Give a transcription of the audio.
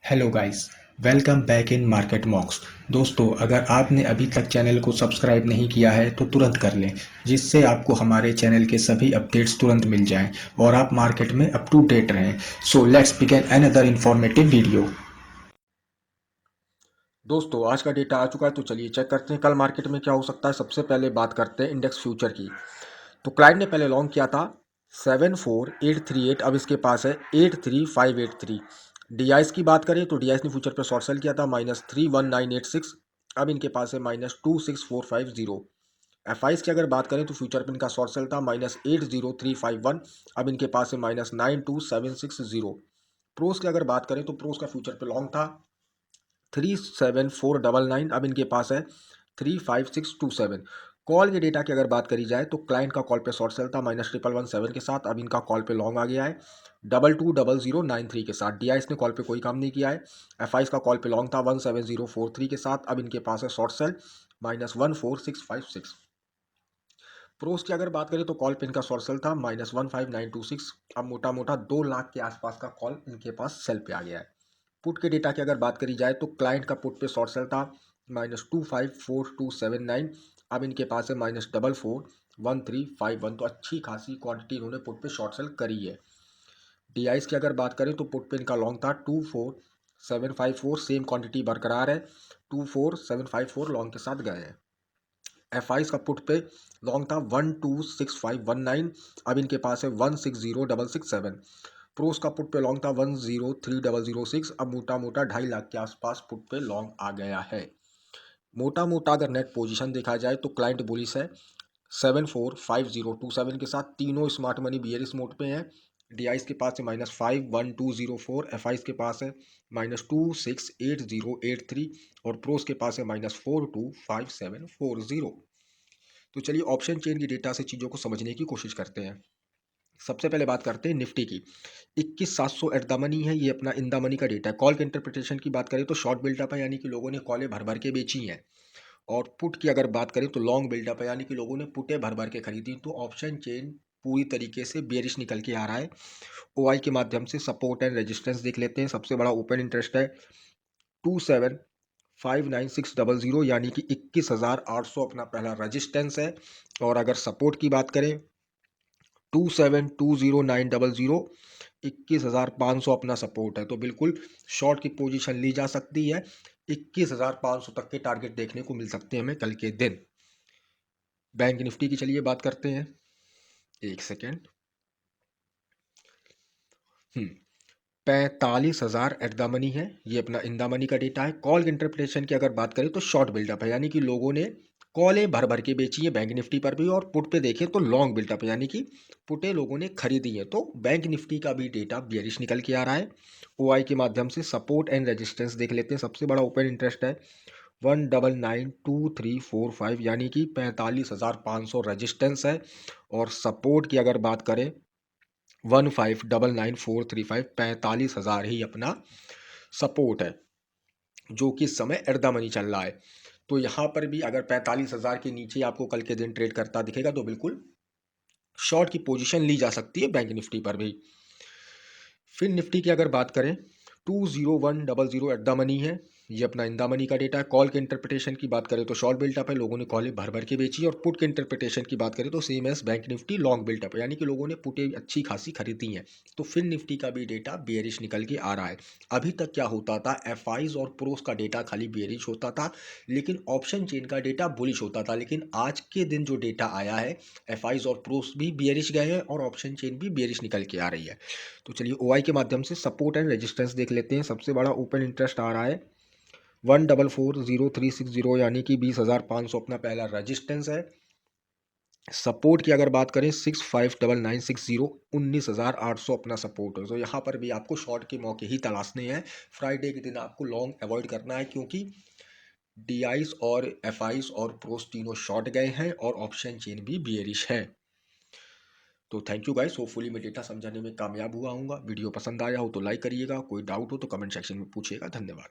Hello guys, welcome back in market मॉक्स। दोस्तों, अगर आपने अभी तक चैनल को सब्सक्राइब नहीं किया है तो तुरंत कर लें, जिससे आपको हमारे चैनल के सभी अपडेट्स तुरंत मिल जाएं और आप मार्केट में अप टू डेट रहें। So let's begin another informative video. दोस्तों आज का डेटा आ चुका है तो चलिए चेक करते हैं कल मार्केट में क्या हो सकता है। सबसे पहले बात करते हैं इंडेक्स फ्यूचर की। तो क्लाइंट ने पहले लॉन्ग किया था 74838, अब इसके पास है 83583। डीआईएस की बात करें तो डीआईएस ने फ्यूचर पे शॉर्ट सेल किया था -31986, अब इनके पास है -26450। एफआईस की अगर बात करें तो फ्यूचर पे इनका शॉर्ट सेल था -80351, अब इनके पास है -92760। प्रोस की अगर बात करें तो प्रोस का फ्यूचर पे लॉन्ग था 37499, अब इनके पास है 35627। कॉल के डेटा की अगर बात करी जाए तो क्लाइंट का कॉल पे शॉर्ट सेल था -1117 के साथ, अब इनका कॉल पे लॉन्ग आ गया है 220093 के साथ। डीआईएस ने कॉल पे कोई काम नहीं किया है। एफआईस का कॉल पे लॉन्ग था 17043 के साथ, अब इनके पास है शॉर्ट सेल -14656। प्रोस की अगर बात करें तो कॉल पे इनका शॉर्ट सेल था -15926, अब मोटा मोटा 2 लाख के आसपास का कॉल इनके पास सेल पे आ गया है। पुट के डेटा की अगर बात करी जाए तो क्लाइंट का पुट पे शॉर्ट सेल था -254279, अब इनके पास है -441351। तो अच्छी खासी क्वांटिटी इन्होंने पुट पे शॉर्ट सेल करी है। डीआईएस की अगर बात करें तो पुट पे इनका लॉन्ग था 24754, सेम क्वांटिटी बरकरार है, 24754 लॉन्ग के साथ गए हैं। एफआईस का पुट पे लॉन्ग था 126519, अब इनके पास है 160667। प्रोस का पुट पे लॉन्ग था 103006, अब मोटा मोटा 2.5 लाख के आसपास पुट पे लॉन्ग आ गया है। मोटा मोटा अगर नेट पोजीशन देखा जाए तो क्लाइंट बुलिश है 745027 के साथ, तीनों स्मार्ट मनी बियरिश मोड पे हैं। डीआईस के पास है -51204, एफआईस के पास है -268083 और प्रोस के पास है -425740। तो चलिए ऑप्शन चेन की डेटा से चीज़ों को समझने की कोशिश करते हैं। सबसे पहले बात करते हैं निफ्टी की। 21700 एट द मनी है, ये अपना इन द मनी का डेटा है। कॉल के इंटरप्रिटेशन की बात करें तो शॉर्ट बिल्डअप है, यानी कि लोगों ने कॉलें भर भर के बेची हैं। और पुट की अगर बात करें तो लॉन्ग बिल्डअप है, यानी कि लोगों ने पुटें भर भर के खरीदी। तो ऑप्शन चेन पूरी तरीके से बेरिश निकल के आ रहा है। ओआई के माध्यम से सपोर्ट एंड रेजिस्टेंस देख लेते हैं। सबसे बड़ा ओपन इंटरेस्ट है 2759,600, यानी कि 21,800 अपना पहला रेजिस्टेंस है। और अगर सपोर्ट की बात करें 2720,900, 21,500 अपना सपोर्ट है। तो बिल्कुल शॉर्ट की पोजीशन ली जा सकती है। 21,500 तक के टारगेट देखने को मिल सकते हैं हमें कल के दिन। बैंक निफ्टी की चलिए बात करते हैं, एक सेकेंड। 45,000 एट द मनी है, ये अपना इन द मनी का डेटा है। कॉल इंटरप्रिटेशन की अगर बात करें तो शॉर्ट बिल्डअप है, यानी कि लोगों ने कॉलें भर भर के बेची है बैंक निफ्टी पर भी। और पुट पे देखें तो लॉन्ग बिल्डअप है, यानी कि पुटे लोगों ने खरीदी है। तो बैंक निफ्टी का भी डेटा बियरिश निकल के आ रहा है। ओआई के माध्यम से सपोर्ट एंड रेजिस्टेंस देख लेते हैं। सबसे बड़ा ओपन इंटरेस्ट है 1992345, यानी कि 45,500 रेजिस्टेंस है। और सपोर्ट की अगर बात करें 1599435, 45,000 ही अपना सपोर्ट है, जो कि इस समय एट द मनी चल रहा है। तो यहाँ पर भी अगर 45,000 के नीचे आपको कल के दिन ट्रेड करता दिखेगा तो बिल्कुल शॉर्ट की पोजीशन ली जा सकती है बैंक निफ्टी पर भी। फिर निफ्टी की अगर बात करें 20100 एट द मनी है, ये अपना इन द मनी का डेटा है। कॉल के इंटरप्रिटेशन की बात करें तो शॉर्ट बिल्टअप है, लोगों ने कॉलें भर भर के बेची। और पुट के इंटरप्रिटेशन की बात करें तो same S bank Nifty long built up है, यानी कि लोगों ने पुटें अच्छी खासी खरीदी हैं। तो फिर निफ्टी का भी डेटा बेयरिश निकल के आ रहा है। अभी तक क्या होता था, एफआईज और प्रोस का डेटा खाली बेयरिश होता था, लेकिन ऑप्शन चेन का डेटा बुलिश होता था। लेकिन आज के दिन जो डेटा आया है, एफआईज और प्रोस भी बेयरिश गए हैं और ऑप्शन चेन भी बेयरिश निकल के आ रही है। तो चलिए ओआई के माध्यम से सपोर्ट एंड रेजिस्टेंस देख लेते हैं। सबसे बड़ा ओपन इंटरेस्ट आ रहा है 1440360, यानी कि 20,500 अपना पहला रेजिस्टेंस है। सपोर्ट की अगर बात करें 659960, 19,800 अपना सपोर्ट है। तो यहाँ पर भी आपको शॉर्ट के मौके ही तलाशने हैं। फ्राइडे के दिन आपको लॉन्ग अवॉइड करना है, क्योंकि डीआईस और एफआईस और प्रोस तीनों शॉर्ट गए हैं और ऑप्शन चेन भी बियरिश है। तो थैंक यू गाइस, होपफुली मैं डेटा समझाने में कामयाब हुआ हूँ। वीडियो पसंद आया हो तो लाइक करिएगा, कोई डाउट हो तो कमेंट सेक्शन में पूछिएगा। धन्यवाद।